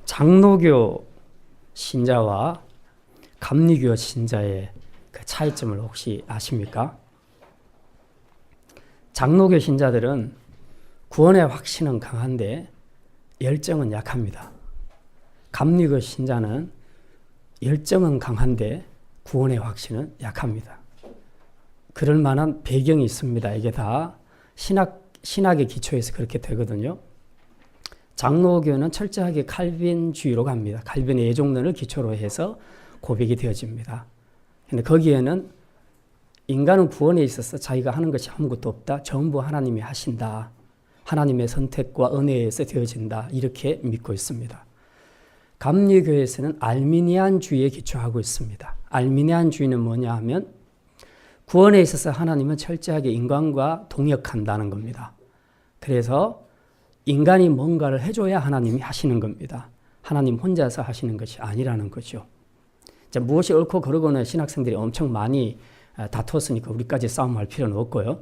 장로교 신자와 감리교 신자의 그 차이점을 혹시 아십니까? 장로교 신자들은 구원의 확신은 강한데 열정은 약합니다. 감리교 신자는 열정은 강한데 구원의 확신은 약합니다. 그럴 만한 배경이 있습니다. 이게 다 신학의 기초에서 그렇게 되거든요. 장로교는 철저하게 칼빈주의로 갑니다. 칼빈의 예종론을 기초로 해서 고백이 되어집니다. 근데 거기에는 인간은 구원에 있어서 자기가 하는 것이 아무것도 없다. 전부 하나님이 하신다. 하나님의 선택과 은혜에서 되어진다. 이렇게 믿고 있습니다. 감리교에서는 알미니안주의에 기초하고 있습니다. 알미니안주의는 뭐냐 하면 구원에 있어서 하나님은 철저하게 인간과 동역한다는 겁니다. 그래서 인간이 뭔가를 해줘야 하나님이 하시는 겁니다. 하나님 혼자서 하시는 것이 아니라는 거죠. 자, 무엇이 옳고 그르고는 신학생들이 엄청 많이 다투었으니까 우리까지 싸움할 필요는 없고요.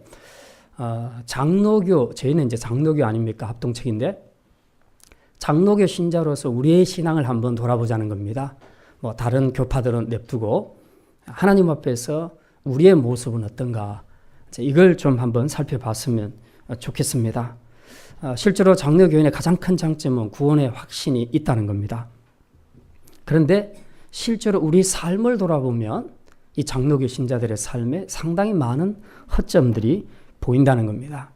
장로교, 저희는 이제 장로교 아닙니까? 합동책인데 장로교 신자로서 우리의 신앙을 한번 돌아보자는 겁니다. 뭐 다른 교파들은 냅두고 하나님 앞에서 우리의 모습은 어떤가? 이걸 좀 한번 살펴봤으면 좋겠습니다. 실제로 장로교인의 가장 큰 장점은 구원의 확신이 있다는 겁니다. 그런데 실제로 우리 삶을 돌아보면 이 장로교 신자들의 삶에 상당히 많은 허점들이 보인다는 겁니다.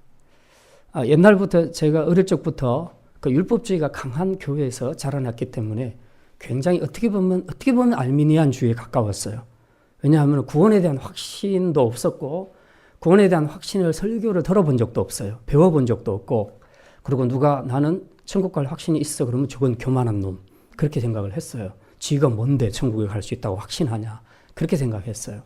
옛날부터 제가 어릴 적부터 그 율법주의가 강한 교회에서 자라났기 때문에 굉장히 어떻게 보면 알미니안주의에 가까웠어요. 왜냐하면 구원에 대한 확신도 없었고 구원에 대한 확신을 설교를 들어본 적도 없어요. 배워본 적도 없고 그리고 누가 나는 천국 갈 확신이 있어 그러면 저건 교만한 놈 그렇게 생각을 했어요. 쥐가 뭔데 천국에 갈 수 있다고 확신하냐 그렇게 생각했어요.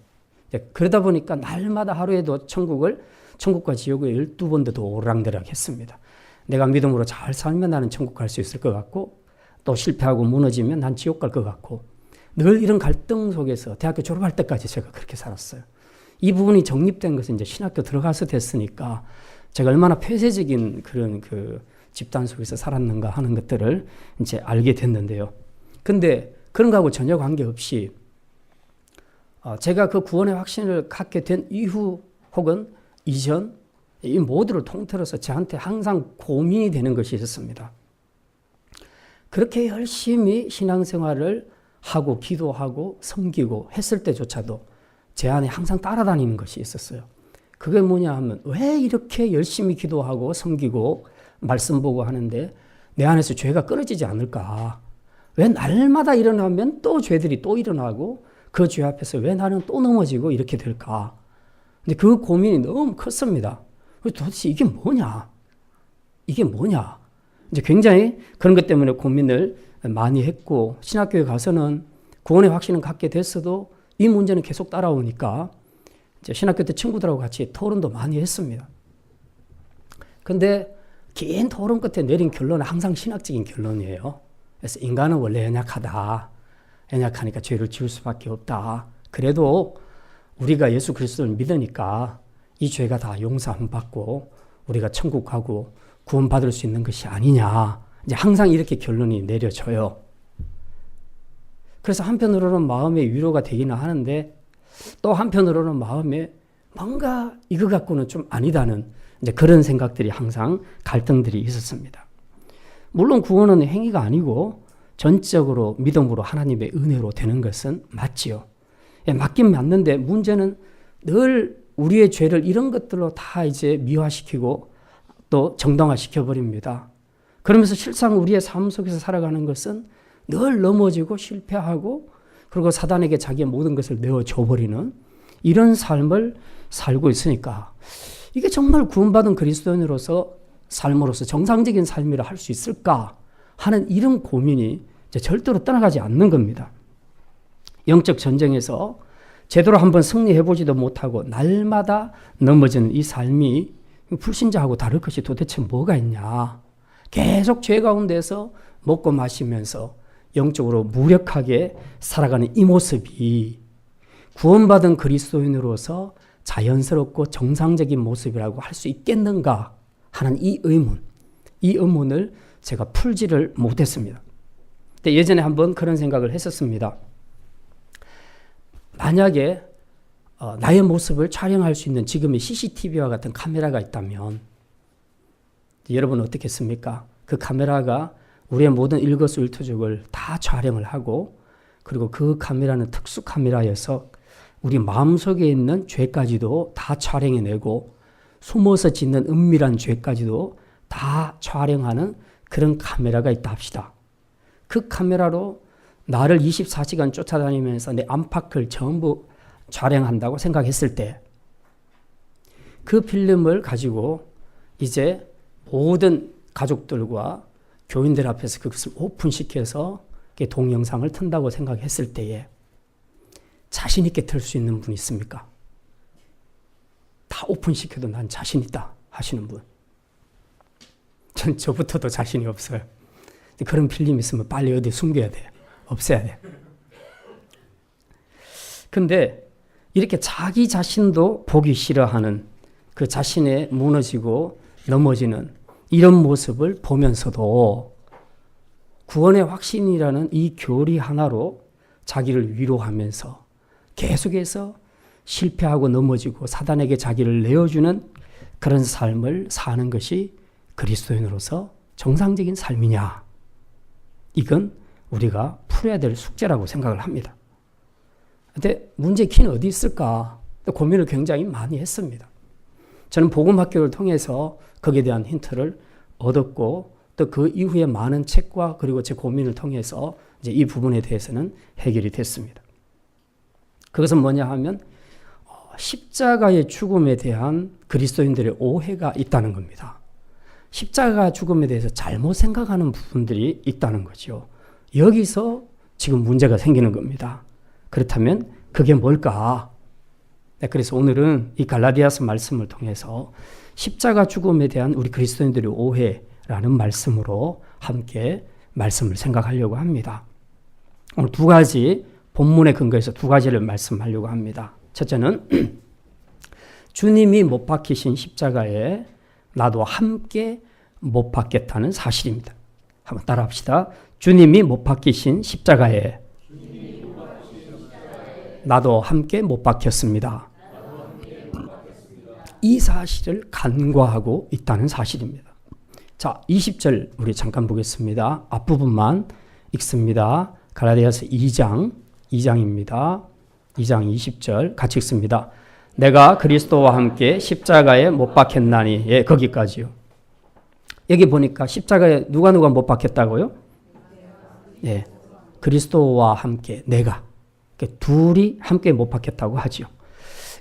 그러다 보니까 날마다 하루에도 천국과 지옥을 12번도 더 오르락내리락 했습니다. 내가 믿음으로 잘 살면 나는 천국 갈 수 있을 것 같고 또 실패하고 무너지면 난 지옥 갈 것 같고 늘 이런 갈등 속에서 대학교 졸업할 때까지 제가 그렇게 살았어요. 이 부분이 정립된 것은 이제 신학교 들어가서 됐으니까 제가 얼마나 폐쇄적인 그런 그 집단 속에서 살았는가 하는 것들을 이제 알게 됐는데요. 근데 그런 거하고 전혀 관계없이 제가 그 구원의 확신을 갖게 된 이후 혹은 이전 이 모두를 통틀어서 저한테 항상 고민이 되는 것이 있었습니다. 그렇게 열심히 신앙생활을 하고 기도하고 섬기고 했을 때조차도 제 안에 항상 따라다니는 것이 있었어요. 그게 뭐냐 하면 왜 이렇게 열심히 기도하고 섬기고 말씀 보고 하는데 내 안에서 죄가 끊어지지 않을까? 왜 날마다 일어나면 또 죄들이 또 일어나고 그 죄 앞에서 왜 나는 또 넘어지고 이렇게 될까? 근데 그 고민이 너무 컸습니다. 도대체 이게 뭐냐? 이게 뭐냐? 이제 굉장히 그런 것 때문에 고민을 많이 했고 신학교에 가서는 구원의 확신은 갖게 됐어도 이 문제는 계속 따라오니까 이제 신학교 때 친구들하고 같이 토론도 많이 했습니다. 근데 긴 토론 끝에 내린 결론은 항상 신학적인 결론이에요. 그래서 인간은 원래 연약하다. 연약하니까 죄를 지을 수밖에 없다. 그래도 우리가 예수 그리스도를 믿으니까 이 죄가 다 용서함 받고 우리가 천국 가고 구원받을 수 있는 것이 아니냐. 이제 항상 이렇게 결론이 내려져요. 그래서 한편으로는 마음의 위로가 되기는 하는데 또 한편으로는 마음에 뭔가 이거 갖고는 좀 아니다는 이제 그런 생각들이 항상 갈등들이 있었습니다. 물론 구원은 행위가 아니고 전적으로 믿음으로 하나님의 은혜로 되는 것은 맞지요. 맞긴 맞는데 문제는 늘 우리의 죄를 이런 것들로 다 이제 미화시키고 또 정당화시켜 버립니다. 그러면서 실상 우리의 삶 속에서 살아가는 것은 늘 넘어지고 실패하고 그리고 사단에게 자기의 모든 것을 내어줘 버리는 이런 삶을 살고 있으니까 이게 정말 구원받은 그리스도인으로서 삶으로서 정상적인 삶이라 할 수 있을까 하는 이런 고민이 이제 절대로 떠나가지 않는 겁니다. 영적 전쟁에서 제대로 한번 승리해보지도 못하고 날마다 넘어지는 이 삶이 불신자하고 다를 것이 도대체 뭐가 있냐. 계속 죄 가운데서 먹고 마시면서 영적으로 무력하게 살아가는 이 모습이 구원받은 그리스도인으로서 자연스럽고 정상적인 모습이라고 할 수 있겠는가 하는 이 의문을 제가 풀지를 못했습니다. 근데 예전에 한번 그런 생각을 했었습니다. 만약에 나의 모습을 촬영할 수 있는 지금의 CCTV와 같은 카메라가 있다면 여러분 어떻겠습니까? 그 카메라가 우리의 모든 일거수일투족을 다 촬영을 하고 그리고 그 카메라는 특수 카메라여서 우리 마음속에 있는 죄까지도 다 촬영해내고 숨어서 짓는 은밀한 죄까지도 다 촬영하는 그런 카메라가 있다 합시다. 그 카메라로 나를 24시간 쫓아다니면서 내 안팎을 전부 촬영한다고 생각했을 때 그 필름을 가지고 이제 모든 가족들과 교인들 앞에서 그것을 오픈시켜서 동영상을 튼다고 생각했을 때에 자신 있게 틀 수 있는 분 있습니까? 다 오픈시켜도 난 자신 있다 하시는 분. 전 저부터도 자신이 없어요. 그런 필름 있으면 빨리 어디 숨겨야 돼. 없애야 돼. 근데 이렇게 자기 자신도 보기 싫어하는 그 자신의 무너지고 넘어지는 이런 모습을 보면서도 구원의 확신이라는 이 교리 하나로 자기를 위로하면서 계속해서 실패하고 넘어지고 사단에게 자기를 내어주는 그런 삶을 사는 것이 그리스도인으로서 정상적인 삶이냐? 이건 우리가 풀어야 될 숙제라고 생각을 합니다. 근데 문제의 키는 어디 있을까? 고민을 굉장히 많이 했습니다. 저는 복음학교를 통해서 거기에 대한 힌트를 얻었고 또 그 이후에 많은 책과 그리고 제 고민을 통해서 이제 이 부분에 대해서는 해결이 됐습니다. 그것은 뭐냐 하면 십자가의 죽음에 대한 그리스도인들의 오해가 있다는 겁니다. 십자가 죽음에 대해서 잘못 생각하는 부분들이 있다는 거죠. 여기서 지금 문제가 생기는 겁니다. 그렇다면 그게 뭘까? 그래서 오늘은 이 갈라디아서 말씀을 통해서 십자가 죽음에 대한 우리 그리스도인들의 오해라는 말씀으로 함께 말씀을 생각하려고 합니다. 오늘 두 가지 본문에 근거해서 두 가지를 말씀하려고 합니다. 첫째는 주님이 못 박히신 십자가에 나도 함께 못 박겠다는 사실입니다. 한번 따라합시다. 주님이 못 박히신 십자가에 나도 함께 못 박혔습니다. 이 사실을 간과하고 있다는 사실입니다. 자, 20절 우리 잠깐 보겠습니다. 앞부분만 읽습니다. 갈라디아서 2장입니다. 2장 20절 같이 읽습니다. 내가 그리스도와 함께 십자가에 못 박혔나니. 예, 거기까지요. 여기 보니까 십자가에 누가 못 박혔다고요? 예, 그리스도와 함께 내가. 둘이 함께 못 박혔다고 하지요.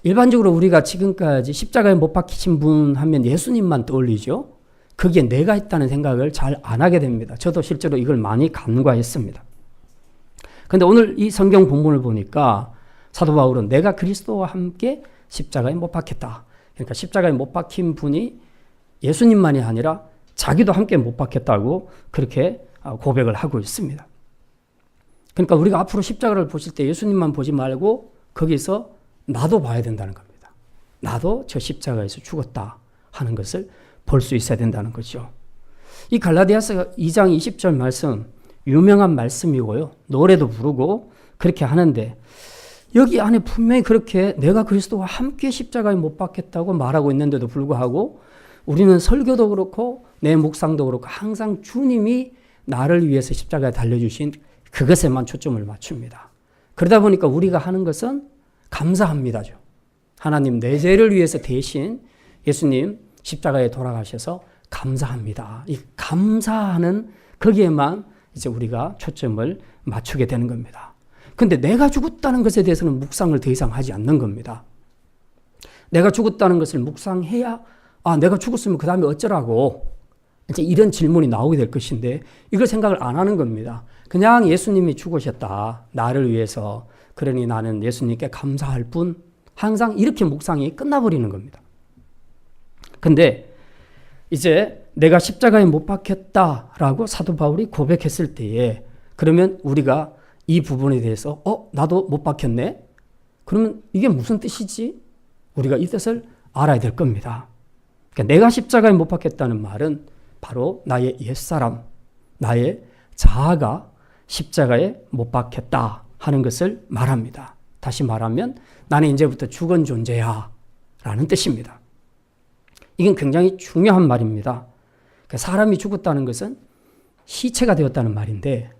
일반적으로 우리가 지금까지 십자가에 못 박히신 분 하면 예수님만 떠올리죠. 거기에 내가 있다는 생각을 잘 안 하게 됩니다. 저도 실제로 이걸 많이 간과했습니다. 그런데 오늘 이 성경 본문을 보니까 사도 바울은 내가 그리스도와 함께 십자가에 못 박혔다. 그러니까 십자가에 못 박힌 분이 예수님만이 아니라 자기도 함께 못 박혔다고 그렇게 고백을 하고 있습니다. 그러니까 우리가 앞으로 십자가를 보실 때 예수님만 보지 말고 거기서 나도 봐야 된다는 겁니다. 나도 저 십자가에서 죽었다 하는 것을 볼 수 있어야 된다는 거죠. 이 갈라디아서 2장 20절 말씀 유명한 말씀이고요. 노래도 부르고 그렇게 하는데 여기 안에 분명히 그렇게 내가 그리스도와 함께 십자가에 못 박혔다고 말하고 있는데도 불구하고 우리는 설교도 그렇고 내 묵상도 그렇고 항상 주님이 나를 위해서 십자가에 달려주신 그것에만 초점을 맞춥니다. 그러다 보니까 우리가 하는 것은 감사합니다죠. 하나님 내 죄를 위해서 대신 예수님 십자가에 돌아가셔서 감사합니다. 이 감사하는 거기에만 이제 우리가 초점을 맞추게 되는 겁니다. 근데 내가 죽었다는 것에 대해서는 묵상을 더 이상 하지 않는 겁니다. 내가 죽었다는 것을 묵상해야 내가 죽었으면 그 다음에 어쩌라고 이제 이런 질문이 나오게 될 것인데 이걸 생각을 안 하는 겁니다. 그냥 예수님이 죽으셨다. 나를 위해서. 그러니 나는 예수님께 감사할 뿐. 항상 이렇게 묵상이 끝나버리는 겁니다. 근데 이제 내가 십자가에 못 박혔다라고 사도 바울이 고백했을 때에 그러면 우리가 이 부분에 대해서 나도 못 박혔네? 그러면 이게 무슨 뜻이지? 우리가 이 뜻을 알아야 될 겁니다. 그러니까 내가 십자가에 못 박혔다는 말은 바로 나의 옛사람, 나의 자아가 십자가에 못 박혔다 하는 것을 말합니다. 다시 말하면 나는 이제부터 죽은 존재야 라는 뜻입니다. 이건 굉장히 중요한 말입니다. 사람이 죽었다는 것은 시체가 되었다는 말인데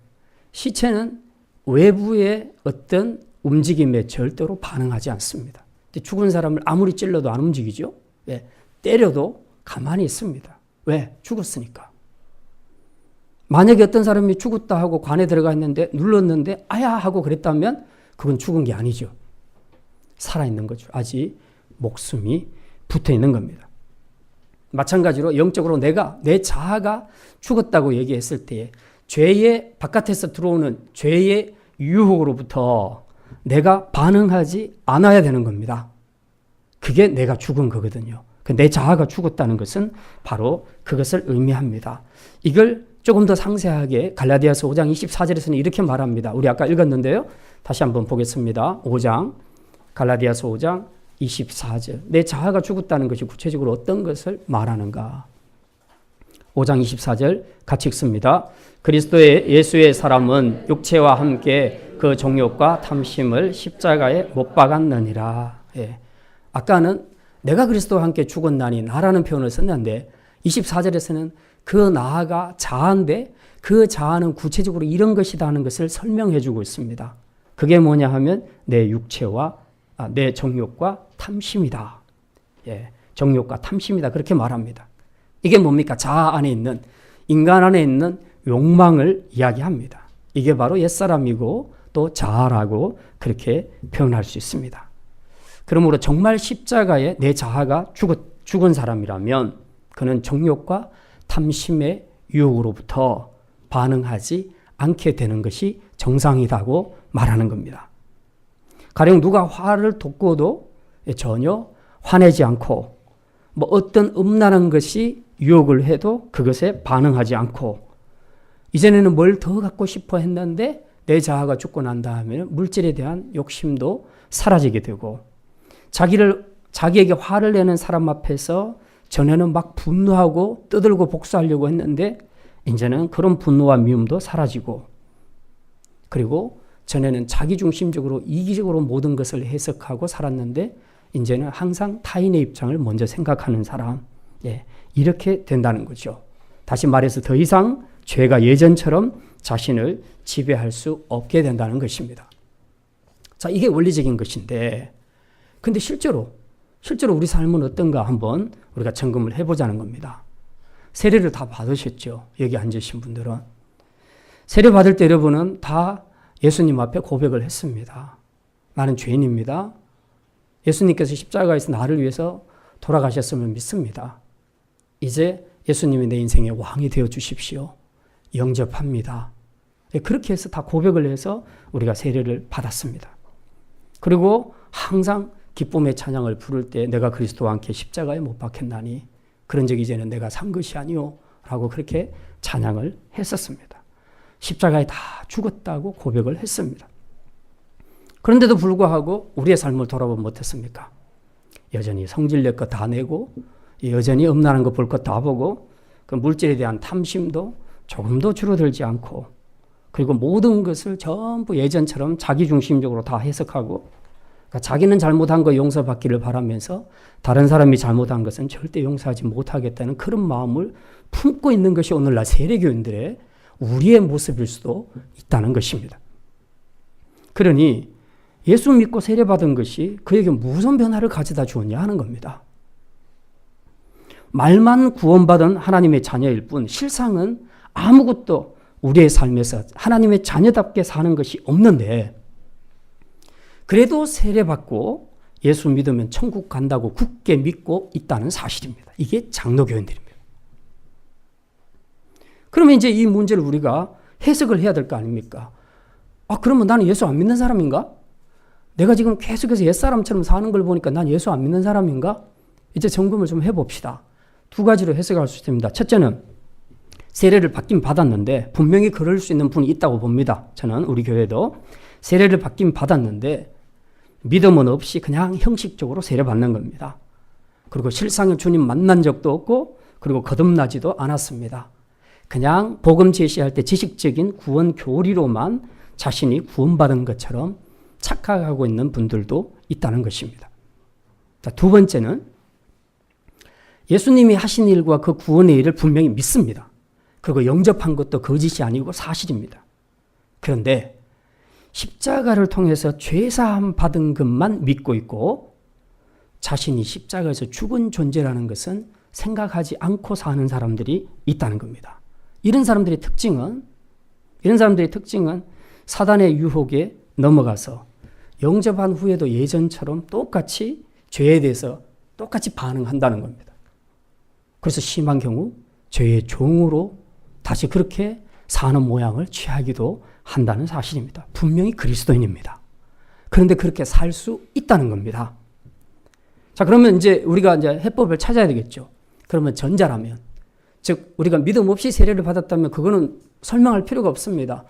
시체는 외부의 어떤 움직임에 절대로 반응하지 않습니다. 죽은 사람을 아무리 찔러도 안 움직이죠. 왜? 때려도 가만히 있습니다. 왜? 죽었으니까. 만약에 어떤 사람이 죽었다 하고 관에 들어가 있는데 눌렀는데 아야 하고 그랬다면 그건 죽은 게 아니죠. 살아있는 거죠. 아직 목숨이 붙어 있는 겁니다. 마찬가지로 영적으로 내 자아가 죽었다고 얘기했을 때 죄의 바깥에서 들어오는 죄의 유혹으로부터 내가 반응하지 않아야 되는 겁니다. 그게 내가 죽은 거거든요. 내 자아가 죽었다는 것은 바로 그것을 의미합니다. 이걸 조금 더 상세하게 갈라디아서 5장 24절에서는 이렇게 말합니다. 우리 아까 읽었는데요. 다시 한번 보겠습니다. 5장 갈라디아서 5장 24절. 내 자아가 죽었다는 것이 구체적으로 어떤 것을 말하는가? 5장 24절 같이 읽습니다. 그리스도의 예수의 사람은 육체와 함께 그 정욕과 탐심을 십자가에 못 박았느니라. 예. 아까는 내가 그리스도와 함께 죽었나니 나라는 표현을 썼는데 24절에서는 그 나아가 자아인데 그 자아는 구체적으로 이런 것이다 하는 것을 설명해 주고 있습니다. 그게 뭐냐 하면 내 육체와 내 정욕과 탐심이다. 예, 정욕과 탐심이다. 그렇게 말합니다. 이게 뭡니까? 자아 안에 있는, 인간 안에 있는 욕망을 이야기합니다. 이게 바로 옛사람이고 또 자아라고 그렇게 표현할 수 있습니다. 그러므로 정말 십자가에 내 자아가 죽은 사람이라면 그는 정욕과 탐심의 유혹으로부터 반응하지 않게 되는 것이 정상이라고 말하는 겁니다. 가령 누가 화를 돋궈도 전혀 화내지 않고 어떤 음란한 것이 유혹을 해도 그것에 반응하지 않고 이전에는 뭘 더 갖고 싶어 했는데 내 자아가 죽고 난 다음에는 물질에 대한 욕심도 사라지게 되고 자기에게 화를 내는 사람 앞에서 전에는 막 분노하고 떠들고 복수하려고 했는데 이제는 그런 분노와 미움도 사라지고 그리고 전에는 자기중심적으로 이기적으로 모든 것을 해석하고 살았는데 이제는 항상 타인의 입장을 먼저 생각하는 사람. 예, 이렇게 된다는 거죠. 다시 말해서 더 이상 죄가 예전처럼 자신을 지배할 수 없게 된다는 것입니다. 자, 이게 원리적인 것인데 근데 실제로 우리 삶은 어떤가 한번 우리가 점검을 해보자는 겁니다. 세례를 다 받으셨죠? 여기 앉으신 분들은. 세례 받을 때 여러분은 다 예수님 앞에 고백을 했습니다. 나는 죄인입니다. 예수님께서 십자가에서 나를 위해서 돌아가셨음을 믿습니다. 이제 예수님이 내 인생의 왕이 되어 주십시오. 영접합니다. 그렇게 해서 다 고백을 해서 우리가 세례를 받았습니다. 그리고 항상 기쁨의 찬양을 부를 때 내가 그리스도와 함께 십자가에 못 박혔나니 그런 적이 이제는 내가 산 것이 아니오 라고 그렇게 찬양을 했었습니다. 십자가에 다 죽었다고 고백을 했습니다. 그런데도 불구하고 우리의 삶을 돌아보면 어땠습니까? 여전히 성질낼 것 다 내고 여전히 음란한 거 볼 것 다 보고 그 물질에 대한 탐심도 조금도 줄어들지 않고 그리고 모든 것을 전부 예전처럼 자기중심적으로 다 해석하고 그러니까 자기는 잘못한 거 용서받기를 바라면서 다른 사람이 잘못한 것은 절대 용서하지 못하겠다는 그런 마음을 품고 있는 것이 오늘날 세례교인들의 우리의 모습일 수도 있다는 것입니다. 그러니 예수 믿고 세례받은 것이 그에게 무슨 변화를 가져다 주었냐 하는 겁니다. 말만 구원받은 하나님의 자녀일 뿐 실상은 아무것도 우리의 삶에서 하나님의 자녀답게 사는 것이 없는데 그래도 세례받고 예수 믿으면 천국 간다고 굳게 믿고 있다는 사실입니다. 이게 장로교인들입니다. 그러면 이제 이 문제를 우리가 해석을 해야 될 거 아닙니까? 그러면 나는 예수 안 믿는 사람인가? 내가 지금 계속해서 옛사람처럼 사는 걸 보니까 난 예수 안 믿는 사람인가? 이제 점검을 좀 해봅시다. 두 가지로 해석할 수 있습니다. 첫째는 세례를 받긴 받았는데 분명히 그럴 수 있는 분이 있다고 봅니다. 저는 우리 교회도 세례를 받긴 받았는데 믿음은 없이 그냥 형식적으로 세례받는 겁니다. 그리고 실상의 주님 만난 적도 없고 그리고 거듭나지도 않았습니다. 그냥 복음 제시할 때 지식적인 구원 교리로만 자신이 구원받은 것처럼 착각하고 있는 분들도 있다는 것입니다. 자, 두 번째는 예수님이 하신 일과 그 구원의 일을 분명히 믿습니다. 그리고 영접한 것도 거짓이 아니고 사실입니다. 그런데 십자가를 통해서 죄사함 받은 것만 믿고 있고 자신이 십자가에서 죽은 존재라는 것은 생각하지 않고 사는 사람들이 있다는 겁니다. 이런 사람들의 특징은 사단의 유혹에 넘어가서 영접한 후에도 예전처럼 똑같이 죄에 대해서 똑같이 반응한다는 겁니다. 그래서 심한 경우 죄의 종으로 다시 그렇게 사는 모양을 취하기도 한다는 사실입니다. 분명히 그리스도인입니다. 그런데 그렇게 살 수 있다는 겁니다. 자, 그러면 이제 우리가 이제 해법을 찾아야 되겠죠. 그러면 전자라면, 즉 우리가 믿음 없이 세례를 받았다면 그거는 설명할 필요가 없습니다.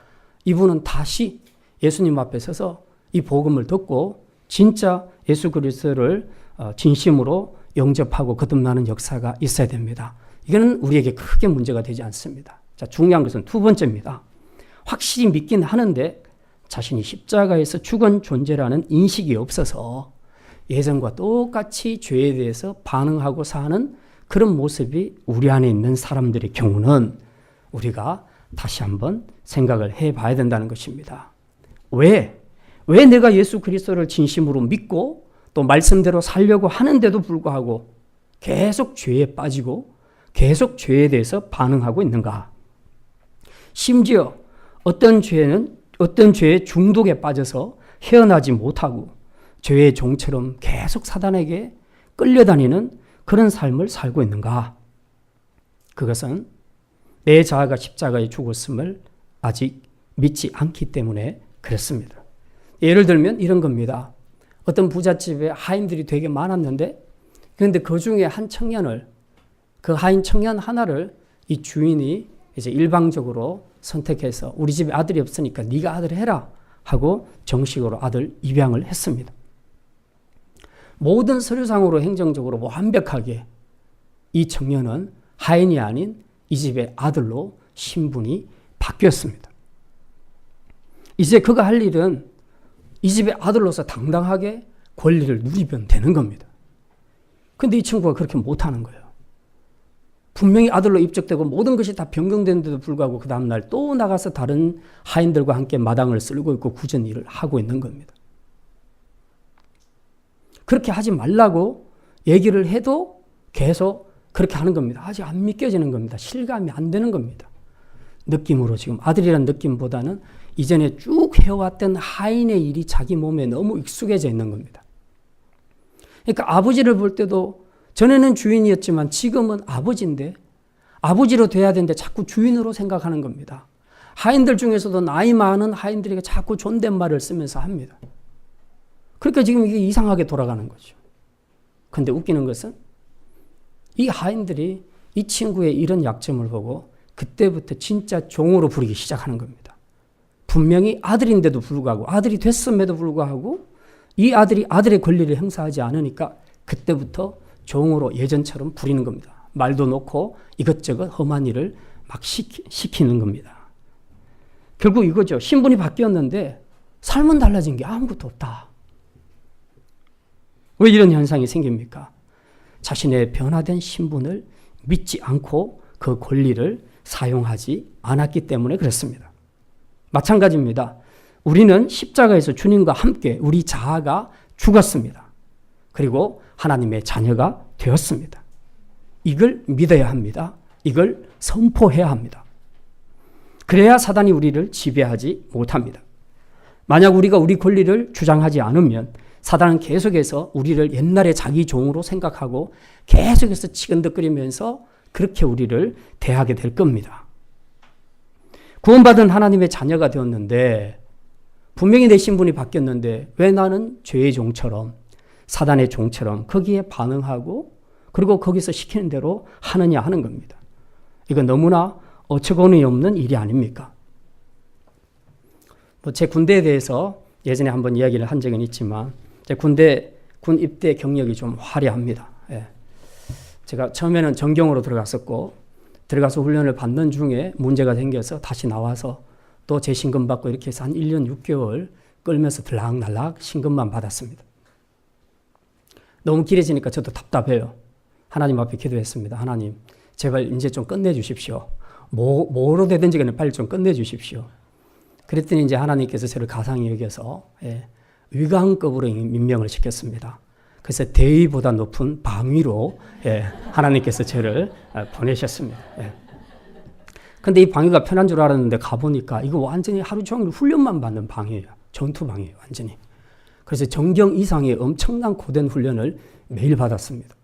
이분은 다시 예수님 앞에 서서 이 복음을 듣고 진짜 예수 그리스도를 진심으로 영접하고 거듭나는 역사가 있어야 됩니다. 이거는 우리에게 크게 문제가 되지 않습니다. 자, 중요한 것은 두 번째입니다. 확실히 믿긴 하는데 자신이 십자가에서 죽은 존재라는 인식이 없어서 예전과 똑같이 죄에 대해서 반응하고 사는 그런 모습이 우리 안에 있는 사람들의 경우는 우리가 다시 한번 생각을 해봐야 된다는 것입니다. 왜 내가 예수 그리스도를 진심으로 믿고 또 말씀대로 살려고 하는데도 불구하고 계속 죄에 빠지고 계속 죄에 대해서 반응하고 있는가? 심지어 어떤 죄의 중독에 빠져서 헤어나지 못하고 죄의 종처럼 계속 사단에게 끌려다니는 그런 삶을 살고 있는가? 그것은 내 자아가 십자가에 죽었음을 아직 믿지 않기 때문에 그렇습니다. 예를 들면 이런 겁니다. 어떤 부잣집에 하인들이 되게 많았는데 그런데 그 중에 한 청년을, 그 하인 청년 하나를 이 주인이 이제 일방적으로 선택해서 우리 집에 아들이 없으니까 네가 아들 해라 하고 정식으로 아들 입양을 했습니다. 모든 서류상으로 행정적으로 완벽하게 이 청년은 하인이 아닌 이 집의 아들로 신분이 바뀌었습니다. 이제 그가 할 일은 이 집의 아들로서 당당하게 권리를 누리면 되는 겁니다. 근데 이 친구가 그렇게 못하는 거예요. 분명히 아들로 입적되고 모든 것이 다 변경되는데도 불구하고 그 다음날 또 나가서 다른 하인들과 함께 마당을 쓸고 있고 굳은 일을 하고 있는 겁니다. 그렇게 하지 말라고 얘기를 해도 계속 그렇게 하는 겁니다. 아직 안 믿겨지는 겁니다. 실감이 안 되는 겁니다. 느낌으로 지금 아들이라는 느낌보다는 이전에 쭉 해왔던 하인의 일이 자기 몸에 너무 익숙해져 있는 겁니다. 그러니까 아버지를 볼 때도 전에는 주인이었지만 지금은 아버지인데 아버지로 돼야 되는데 자꾸 주인으로 생각하는 겁니다. 하인들 중에서도 나이 많은 하인들에게 자꾸 존댓말을 쓰면서 합니다. 그러니까 지금 이게 이상하게 돌아가는 거죠. 근데 웃기는 것은 이 하인들이 이 친구의 이런 약점을 보고 그때부터 진짜 종으로 부리기 시작하는 겁니다. 분명히 아들인데도 불구하고 아들이 됐음에도 불구하고 이 아들이 아들의 권리를 행사하지 않으니까 그때부터 종으로 예전처럼 부리는 겁니다. 말도 놓고 이것저것 험한 일을 막 시키는 겁니다. 결국 이거죠. 신분이 바뀌었는데 삶은 달라진 게 아무것도 없다. 왜 이런 현상이 생깁니까? 자신의 변화된 신분을 믿지 않고 그 권리를 사용하지 않았기 때문에 그렇습니다. 마찬가지입니다. 우리는 십자가에서 주님과 함께 우리 자아가 죽었습니다. 그리고 하나님의 자녀가 되었습니다. 이걸 믿어야 합니다. 이걸 선포해야 합니다. 그래야 사단이 우리를 지배하지 못합니다. 만약 우리가 우리 권리를 주장하지 않으면 사단은 계속해서 우리를 옛날에 자기 종으로 생각하고 계속해서 치근덕거리면서 그렇게 우리를 대하게 될 겁니다. 구원받은 하나님의 자녀가 되었는데 분명히 내 신분이 바뀌었는데 왜 나는 죄의 종처럼 사단의 종처럼 거기에 반응하고 그리고 거기서 시키는 대로 하느냐 하는 겁니다. 이건 너무나 어처구니 없는 일이 아닙니까? 제 군대에 대해서 예전에 한번 이야기를 한 적은 있지만 제 군 입대 경력이 좀 화려합니다. 예. 제가 처음에는 전경으로 들어갔었고 들어가서 훈련을 받는 중에 문제가 생겨서 다시 나와서 또 재신금 받고 이렇게 해서 한 1년 6개월 끌면서 들락날락 신금만 받았습니다. 너무 길어지니까 저도 답답해요. 하나님 앞에 기도했습니다. 하나님, 제발 이제 좀 끝내주십시오. 뭐로 되든지 그냥 빨리 좀 끝내주십시오. 그랬더니 이제 하나님께서 저를 가상히 여겨서 위관급으로 임명을 시켰습니다. 그래서 대위보다 높은 방위로 하나님께서 저를 보내셨습니다. 근데 이 방위가 편한 줄 알았는데 가보니까 이거 완전히 하루 종일 훈련만 받는 방위예요. 전투 방위예요, 완전히. 그래서 정경 이상의 엄청난 고된 훈련을 매일 받았습니다.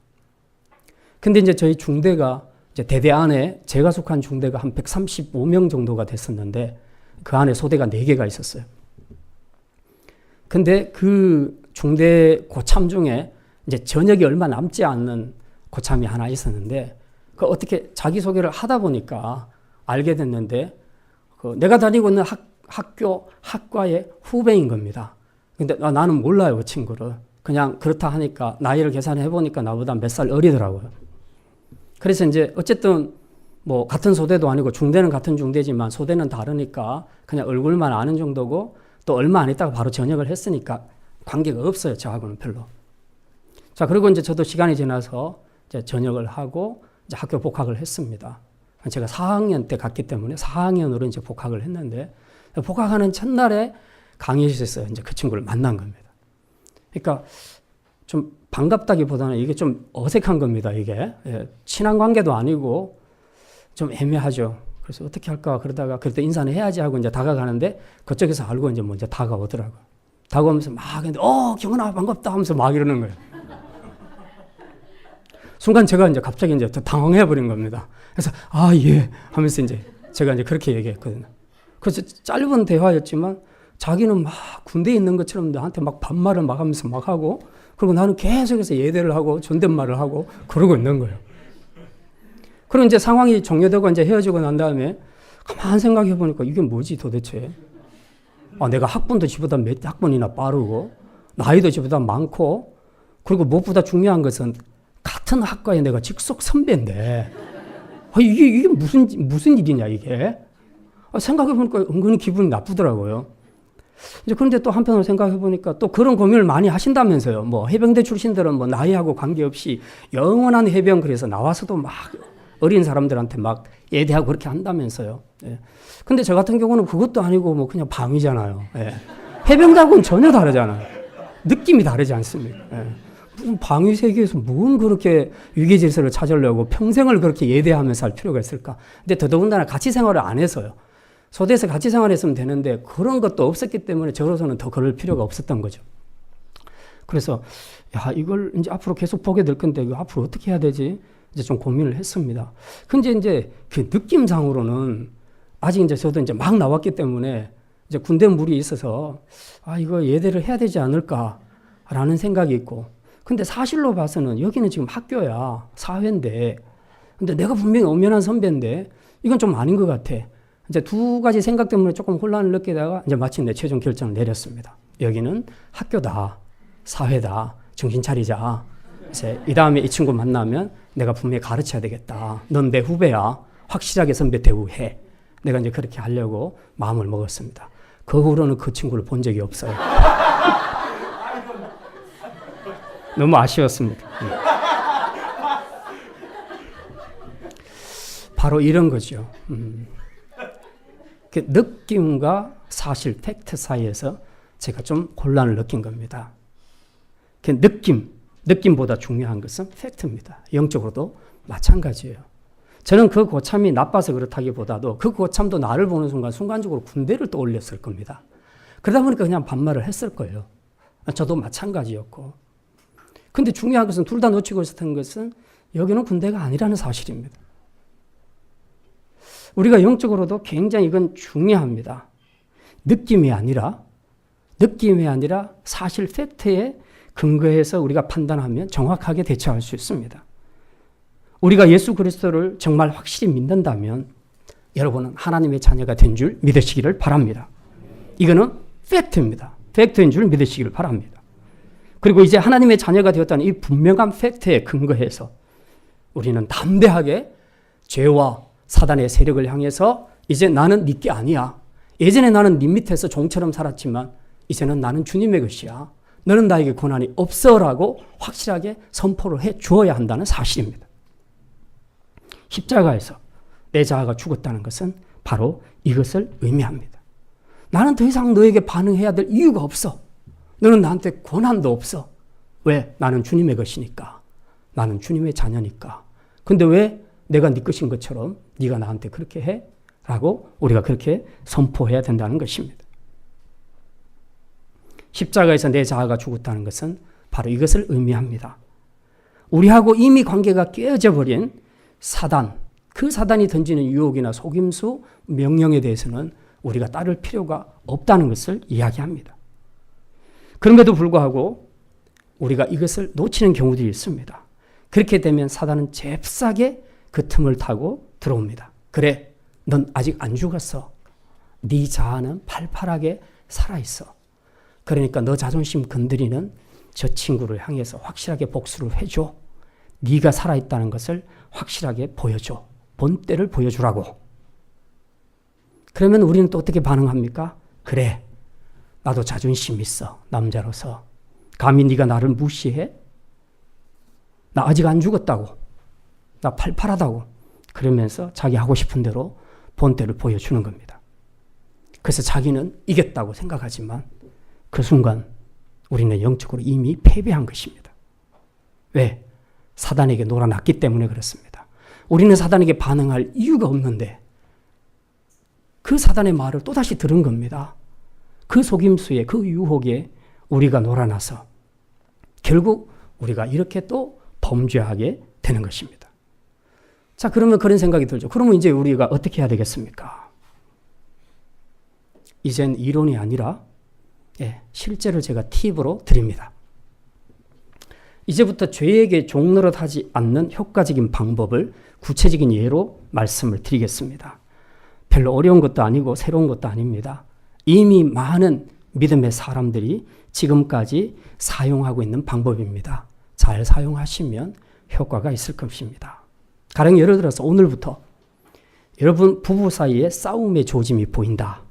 근데 이제 저희 중대가 이제 대대 안에 제가 속한 중대가 한 135명 정도가 됐었는데 그 안에 소대가 4개가 있었어요. 근데 그 중대 고참 중에 이제 전역이 얼마 남지 않는 고참이 하나 있었는데 그 어떻게 자기소개를 하다 보니까 알게 됐는데 그 내가 다니고 있는 학과의 후배인 겁니다. 근데 나는 몰라요, 그 친구를. 그냥 그렇다 하니까 나이를 계산해 보니까 나보다 몇 살 어리더라고요. 그래서 이제 어쨌든 뭐 같은 소대도 아니고 중대는 같은 중대지만 소대는 다르니까 그냥 얼굴만 아는 정도고 또 얼마 안 있다가 바로 전역을 했으니까 관계가 없어요, 저하고는 별로. 자, 그리고 이제 저도 시간이 지나서 이제 전역을 하고 이제 학교 복학을 했습니다. 제가 4학년 때 갔기 때문에 4학년으로 이제 복학을 했는데 복학하는 첫날에 강의실에서 이제 그 친구를 만난 겁니다. 그러니까 좀 반갑다기보다는 이게 좀 어색한 겁니다, 이게. 친한 관계도 아니고 좀 애매하죠. 그래서 어떻게 할까 그러다가 그래도 인사는 해야지 하고 이제 다가가는데 그쪽에서 알고 이제 먼저 다가오더라고요. 다가오면서 막 근데 경은아 반갑다 하면서 막 이러는 거예요. 순간 제가 이제 갑자기 이제 더 당황해 버린 겁니다. 그래서 예 하면서 이제 제가 이제 그렇게 얘기했거든요. 그래서 짧은 대화였지만 자기는 막 군대에 있는 것처럼 나한테 막 반말을 막 하면서 막 하고 그리고 나는 계속해서 예대를 하고 존댓말을 하고 그러고 있는 거예요. 그리고 이제 상황이 종료되고 이제 헤어지고 난 다음에 가만 생각해 보니까 이게 뭐지 도대체? 내가 학번도 지보다 몇 학번이나 빠르고 나이도 지보다 많고 그리고 무엇보다 중요한 것은 같은 학과에 내가 직속 선배인데 이게 무슨 일이냐 이게? 생각해 보니까 은근히 기분이 나쁘더라고요. 이제 그런데 또 한편으로 생각해 보니까 또 그런 고민을 많이 하신다면서요. 뭐 해병대 출신들은 뭐 나이하고 관계없이 영원한 해병 그래서 나와서도 막 어린 사람들한테 막 예대하고 그렇게 한다면서요. 근데 저 같은 경우는 그것도 아니고 뭐 그냥 방위잖아요. 해병대하고는 전혀 다르잖아요. 느낌이 다르지 않습니까? 무슨 방위 세계에서 뭔 그렇게 위계 질서를 찾으려고 평생을 그렇게 예대하면서 할 필요가 있을까? 근데 더더군다나 같이 생활을 안 해서요. 소대에서 같이 생활했으면 되는데 그런 것도 없었기 때문에 저로서는 더 그럴 필요가 없었던 거죠. 그래서 이걸 이제 앞으로 계속 보게 될 건데 이거 앞으로 어떻게 해야 되지? 이제 좀 고민을 했습니다. 근데 이제 그 느낌상으로는 아직 이제 저도 이제 막 나왔기 때문에 이제 군대 물이 있어서 이거 예대를 해야 되지 않을까라는 생각이 있고 근데 사실로 봐서는 여기는 지금 학교야, 사회인데 근데 내가 분명히 엄연한 선배인데 이건 좀 아닌 것 같아. 이제 두 가지 생각 때문에 조금 혼란을 느끼다가 이제 마침내 최종 결정을 내렸습니다. 여기는 학교다, 사회다, 정신 차리자. 이제 이 다음에 이 친구 만나면 내가 분명히 가르쳐야 되겠다. 넌 내 후배야. 확실하게 선배 대우해. 내가 이제 그렇게 하려고 마음을 먹었습니다. 그 후로는 그 친구를 본 적이 없어요. 너무 아쉬웠습니다. 바로 이런 거죠. 그 느낌과 사실, 팩트 사이에서 제가 좀 혼란을 느낀 겁니다. 그 느낌보다 중요한 것은 팩트입니다. 영적으로도 마찬가지예요. 저는 그 고참이 나빠서 그렇다기보다도 그 고참도 나를 보는 순간 순간적으로 군대를 떠올렸을 겁니다. 그러다 보니까 그냥 반말을 했을 거예요. 저도 마찬가지였고. 근데 중요한 것은 둘 다 놓치고 있었던 것은 여기는 군대가 아니라는 사실입니다. 우리가 영적으로도 굉장히 이건 중요합니다. 느낌이 아니라 사실 팩트에 근거해서 우리가 판단하면 정확하게 대처할 수 있습니다. 우리가 예수 그리스도를 정말 확실히 믿는다면 여러분은 하나님의 자녀가 된 줄 믿으시기를 바랍니다. 이거는 팩트입니다. 팩트인 줄 믿으시기를 바랍니다. 그리고 이제 하나님의 자녀가 되었다는 이 분명한 팩트에 근거해서 우리는 담대하게 죄와 사단의 세력을 향해서 이제 나는 네 게 아니야. 예전에 나는 네 밑에서 종처럼 살았지만 이제는 나는 주님의 것이야. 너는 나에게 고난이 없어라고 확실하게 선포를 해 주어야 한다는 사실입니다. 십자가에서 내 자아가 죽었다는 것은 바로 이것을 의미합니다. 나는 더 이상 너에게 반응해야 될 이유가 없어. 너는 나한테 권한도 없어. 왜? 나는 주님의 것이니까. 나는 주님의 자녀니까. 근데 왜 내가 네 것인 것처럼 네가 나한테 그렇게 해? 라고 우리가 그렇게 선포해야 된다는 것입니다. 십자가에서 내 자아가 죽었다는 것은 바로 이것을 의미합니다. 우리하고 이미 관계가 깨어져 버린 사단, 그 사단이 던지는 유혹이나 속임수, 명령에 대해서는 우리가 따를 필요가 없다는 것을 이야기합니다. 그럼에도 불구하고 우리가 이것을 놓치는 경우들이 있습니다. 그렇게 되면 사단은 잽싸게 그 틈을 타고 들어옵니다. 그래, 넌 아직 안 죽었어. 네 자아는 팔팔하게 살아있어. 그러니까 너 자존심 건드리는 저 친구를 향해서 확실하게 복수를 해줘. 네가 살아있다는 것을 확실하게 보여줘. 본때를 보여주라고. 그러면 우리는 또 어떻게 반응합니까? 그래, 나도 자존심 있어. 남자로서. 감히 네가 나를 무시해? 나 아직 안 죽었다고. 나 팔팔하다고. 그러면서 자기 하고 싶은 대로 본때를 보여주는 겁니다. 그래서 자기는 이겼다고 생각하지만 그 순간 우리는 영적으로 이미 패배한 것입니다. 왜? 사단에게 놀아났기 때문에 그렇습니다. 우리는 사단에게 반응할 이유가 없는데 그 사단의 말을 또다시 들은 겁니다. 그 속임수에, 그 유혹에 우리가 놀아나서 결국 우리가 이렇게 또 범죄하게 되는 것입니다. 자, 그러면 그런 생각이 들죠. 그러면 이제 우리가 어떻게 해야 되겠습니까? 이젠 이론이 아니라 실제로 제가 팁으로 드립니다. 이제부터 죄에게 종노릇하지 않는 효과적인 방법을 구체적인 예로 말씀을 드리겠습니다. 별로 어려운 것도 아니고 새로운 것도 아닙니다. 이미 많은 믿음의 사람들이 지금까지 사용하고 있는 방법입니다. 잘 사용하시면 효과가 있을 것입니다. 가령 예를 들어서 오늘부터 여러분 부부 사이에 싸움의 조짐이 보인다.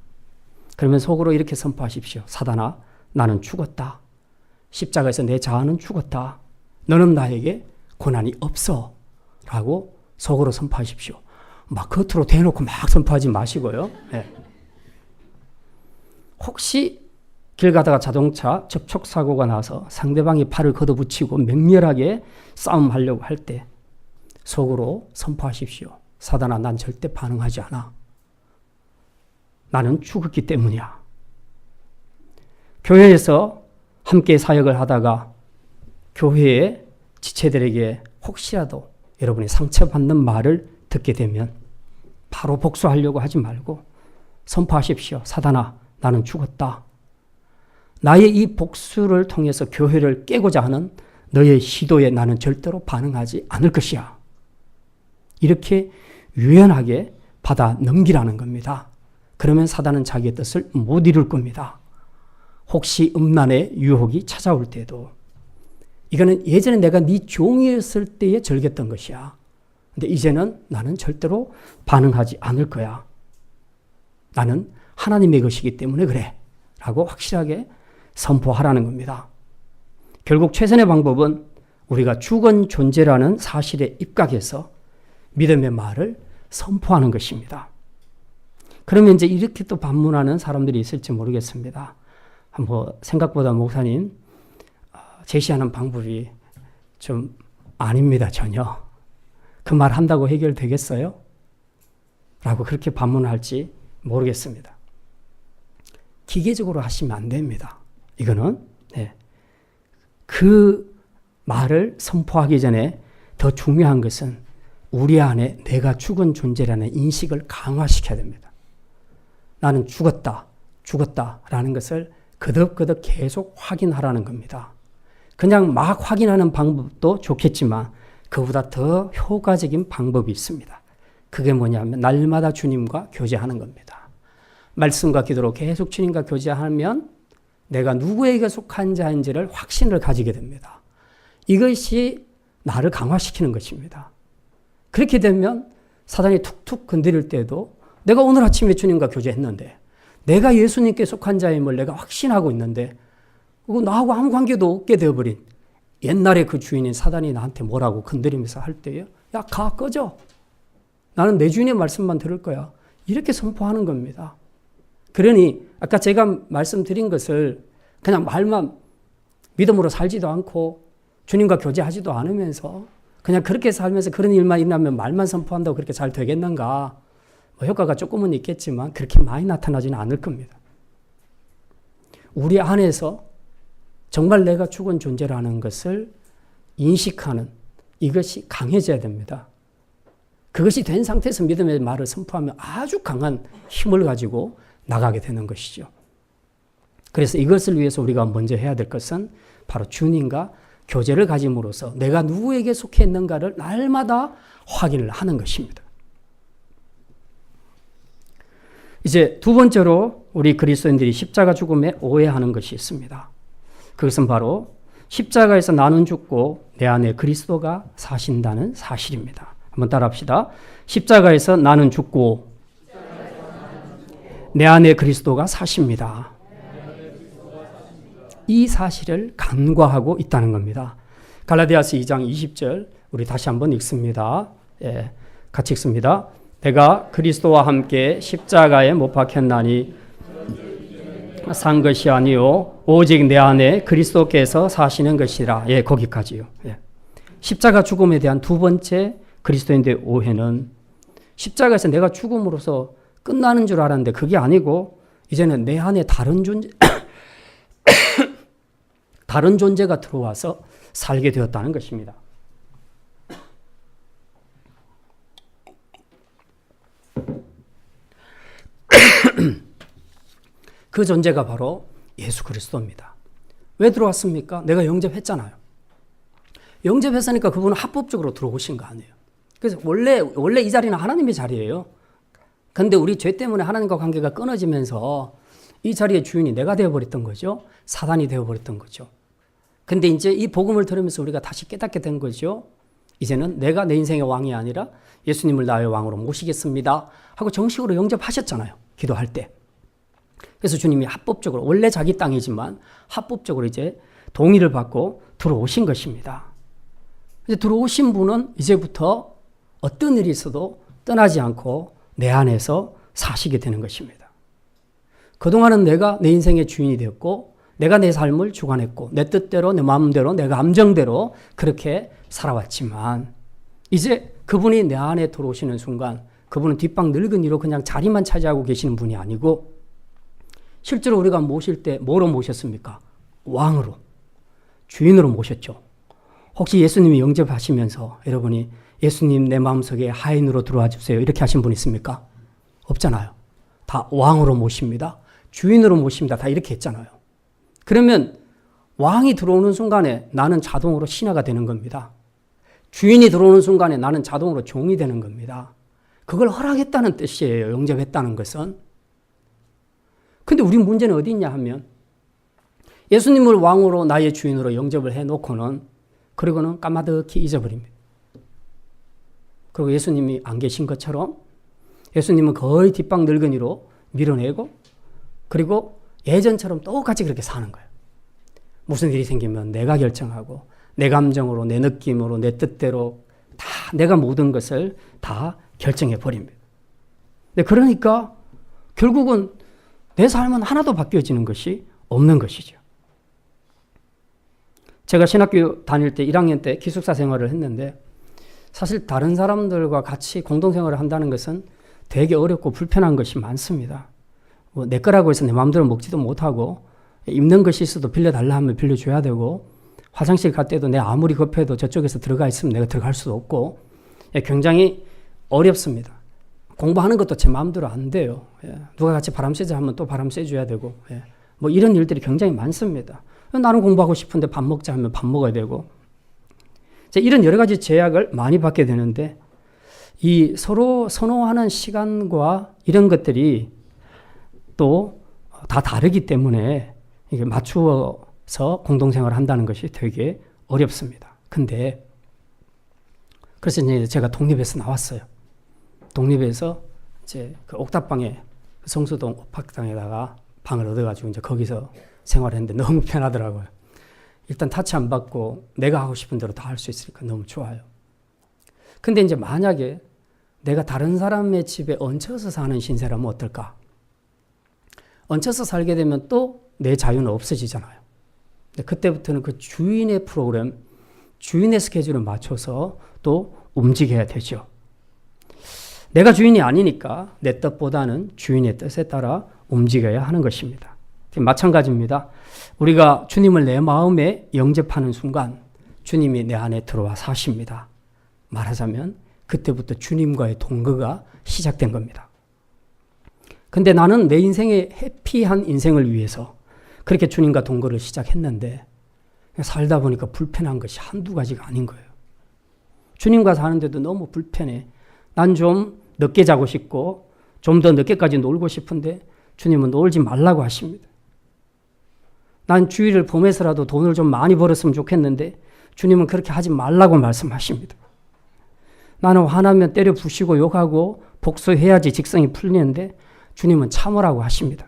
그러면 속으로 이렇게 선포하십시오. 사단아, 나는 죽었다. 십자가에서 내 자아는 죽었다. 너는 나에게 고난이 없어. 라고 속으로 선포하십시오. 막 겉으로 대놓고 막 선포하지 마시고요. 혹시 길 가다가 자동차 접촉사고가 나서 상대방이 팔을 걷어붙이고 맹렬하게 싸움하려고 할 때 속으로 선포하십시오. 사단아, 난 절대 반응하지 않아. 나는 죽었기 때문이야. 교회에서 함께 사역을 하다가 교회의 지체들에게 혹시라도 여러분이 상처받는 말을 듣게 되면 바로 복수하려고 하지 말고 선포하십시오. 사단아, 나는 죽었다. 나의 이 복수를 통해서 교회를 깨고자 하는 너의 시도에 나는 절대로 반응하지 않을 것이야. 이렇게 유연하게 받아 넘기라는 겁니다. 그러면 사단은 자기의 뜻을 못 이룰 겁니다. 혹시 음란의 유혹이 찾아올 때도 이거는 예전에 내가 네 종이었을 때에 즐겼던 것이야. 근데 이제는 나는 절대로 반응하지 않을 거야. 나는 하나님의 것이기 때문에 그래. 라고 확실하게 선포하라는 겁니다. 결국 최선의 방법은 우리가 죽은 존재라는 사실에 입각해서 믿음의 말을 선포하는 것입니다. 그러면 이제 이렇게 또 반문하는 사람들이 있을지 모르겠습니다. 뭐 생각보다 목사님 제시하는 방법이 좀 아닙니다. 전혀. 그 말 한다고 해결되겠어요? 라고 그렇게 반문할지 모르겠습니다. 기계적으로 하시면 안 됩니다. 이거는 그 말을 선포하기 전에 더 중요한 것은 우리 안에 내가 죽은 존재라는 인식을 강화시켜야 됩니다. 나는 죽었다라는 것을 거듭거듭 계속 확인하라는 겁니다. 그냥 막 확인하는 방법도 좋겠지만 그보다 더 효과적인 방법이 있습니다. 그게 뭐냐면 날마다 주님과 교제하는 겁니다. 말씀과 기도로 계속 주님과 교제하면 내가 누구에게 속한 자인지를 확신을 가지게 됩니다. 이것이 나를 강화시키는 것입니다. 그렇게 되면 사단이 툭툭 건드릴 때도 내가 오늘 아침에 주님과 교제했는데 내가 예수님께 속한 자임을 내가 확신하고 있는데 그거 나하고 아무 관계도 없게 되어버린 옛날에 그 주인인 사단이 나한테 뭐라고 건드리면서 할 때요. 야, 가, 꺼져. 나는 내 주인의 말씀만 들을 거야. 이렇게 선포하는 겁니다. 그러니 아까 제가 말씀드린 것을 그냥 말만 믿음으로 살지도 않고 주님과 교제하지도 않으면서 그냥 그렇게 살면서 그런 일만 일어나면 말만 선포한다고 그렇게 잘 되겠는가? 뭐 효과가 조금은 있겠지만 그렇게 많이 나타나지는 않을 겁니다. 우리 안에서 정말 내가 죽은 존재라는 것을 인식하는 이것이 강해져야 됩니다. 그것이 된 상태에서 믿음의 말을 선포하면 아주 강한 힘을 가지고 나가게 되는 것이죠. 그래서 이것을 위해서 우리가 먼저 해야 될 것은 바로 주님과 교제를 가짐으로써 내가 누구에게 속해 있는가를 날마다 확인을 하는 것입니다. 이제 두 번째로 우리 그리스도인들이 십자가 죽음에 오해하는 것이 있습니다. 그것은 바로 십자가에서 나는 죽고 내 안에 그리스도가 사신다는 사실입니다. 한번 따라합시다. 십자가에서 나는 죽고 내 안에 그리스도가 사십니다. 이 사실을 간과하고 있다는 겁니다. 갈라디아서 2장 20절 우리 다시 한번 읽습니다. 예, 같이 읽습니다. 내가 그리스도와 함께 십자가에 못 박혔나니 산 것이 아니요 오직 내 안에 그리스도께서 사시는 것이라. 예, 거기까지요. 예. 십자가 죽음에 대한 두 번째 그리스도인들의 오해는 십자가에서 내가 죽음으로써 끝나는 줄 알았는데 그게 아니고 이제는 내 안에 다른 존재 다른 존재가 들어와서 살게 되었다는 것입니다. 그 존재가 바로 예수 그리스도입니다. 왜 들어왔습니까? 내가 영접했잖아요. 영접했으니까 그분은 합법적으로 들어오신 거 아니에요. 그래서 원래 이 자리는 하나님의 자리예요. 그런데 우리 죄 때문에 하나님과 관계가 끊어지면서 이 자리의 주인이 내가 되어버렸던 거죠. 사단이 되어버렸던 거죠. 근데 이제 이 복음을 들으면서 우리가 다시 깨닫게 된 거죠. 이제는 내가 내 인생의 왕이 아니라 예수님을 나의 왕으로 모시겠습니다 하고 정식으로 영접하셨잖아요. 기도할 때. 그래서 주님이 합법적으로 원래 자기 땅이지만 합법적으로 이제 동의를 받고 들어오신 것입니다. 이제 들어오신 분은 이제부터 어떤 일이 있어도 떠나지 않고 내 안에서 사시게 되는 것입니다. 그동안은 내가 내 인생의 주인이 되었고 내가 내 삶을 주관했고 내 뜻대로 내 마음대로 내 감정대로 그렇게 살아왔지만 이제 그분이 내 안에 들어오시는 순간 그분은 뒷방 늙은이로 그냥 자리만 차지하고 계시는 분이 아니고 실제로 우리가 모실 때 뭐로 모셨습니까? 왕으로, 주인으로 모셨죠. 혹시 예수님이 영접하시면서 여러분이 예수님 내 마음속에 하인으로 들어와 주세요 이렇게 하신 분 있습니까? 없잖아요. 다 왕으로 모십니다. 주인으로 모십니다. 다 이렇게 했잖아요. 그러면 왕이 들어오는 순간에 나는 자동으로 신하가 되는 겁니다. 주인이 들어오는 순간에 나는 자동으로 종이 되는 겁니다. 그걸 허락했다는 뜻이에요. 영접했다는 것은. 근데 우리 문제는 어디 있냐 하면 예수님을 왕으로 나의 주인으로 영접을 해놓고는 그리고는 까마득히 잊어버립니다. 그리고 예수님이 안 계신 것처럼 예수님은 거의 뒷방 늙은이로 밀어내고 그리고 예전처럼 똑같이 그렇게 사는 거예요. 무슨 일이 생기면 내가 결정하고 내 감정으로 내 느낌으로 내 뜻대로 다 내가 모든 것을 다 결정해 버립니다. 그러니까 결국은 내 삶은 하나도 바뀌어지는 것이 없는 것이죠. 제가 신학교 다닐 때 1학년 때 기숙사 생활을 했는데 사실 다른 사람들과 같이 공동생활을 한다는 것은 되게 어렵고 불편한 것이 많습니다. 내 거라고 해서 내 마음대로 먹지도 못하고 입는 것이 있어도 빌려달라 하면 빌려줘야 되고 화장실 갈 때도 내 아무리 급해도 저쪽에서 들어가 있으면 내가 들어갈 수도 없고 굉장히 어렵습니다. 공부하는 것도 제 마음대로 안 돼요. 누가 같이 바람 쐬자 하면 또 바람 쐬줘야 되고 뭐 이런 일들이 굉장히 많습니다. 나는 공부하고 싶은데 밥 먹자 하면 밥 먹어야 되고 이런 여러 가지 제약을 많이 받게 되는데 이 서로 선호하는 시간과 이런 것들이 또 다 다르기 때문에 이게 맞추어서 공동생활을 한다는 것이 되게 어렵습니다. 근데 그래서 이제 제가 독립해서 나왔어요. 독립해서 이제 그 옥탑방에 성수동 옥탑방에다가 방을 얻어가지고 이제 거기서 생활했는데 너무 편하더라고요. 일단 타치 안 받고 내가 하고 싶은 대로 다 할 수 있으니까 너무 좋아요. 근데 이제 만약에 내가 다른 사람의 집에 얹혀서 사는 신세라면 어떨까? 얹혀서 살게 되면 또 내 자유는 없어지잖아요. 근데 그때부터는 그 주인의 프로그램, 주인의 스케줄에 맞춰서 또 움직여야 되죠. 내가 주인이 아니니까 내 뜻보다는 주인의 뜻에 따라 움직여야 하는 것입니다. 마찬가지입니다. 우리가 주님을 내 마음에 영접하는 순간 주님이 내 안에 들어와 사십니다. 말하자면 그때부터 주님과의 동거가 시작된 겁니다. 근데 나는 내 인생의 해피한 인생을 위해서 그렇게 주님과 동거를 시작했는데 살다 보니까 불편한 것이 한두 가지가 아닌 거예요. 주님과 사는데도 너무 불편해. 난 좀 늦게 자고 싶고 좀 더 늦게까지 놀고 싶은데 주님은 놀지 말라고 하십니다. 난 주일을 보면서라도 돈을 좀 많이 벌었으면 좋겠는데 주님은 그렇게 하지 말라고 말씀하십니다. 나는 화나면 때려 부시고 욕하고 복수해야지 직성이 풀리는데 주님은 참으라고 하십니다.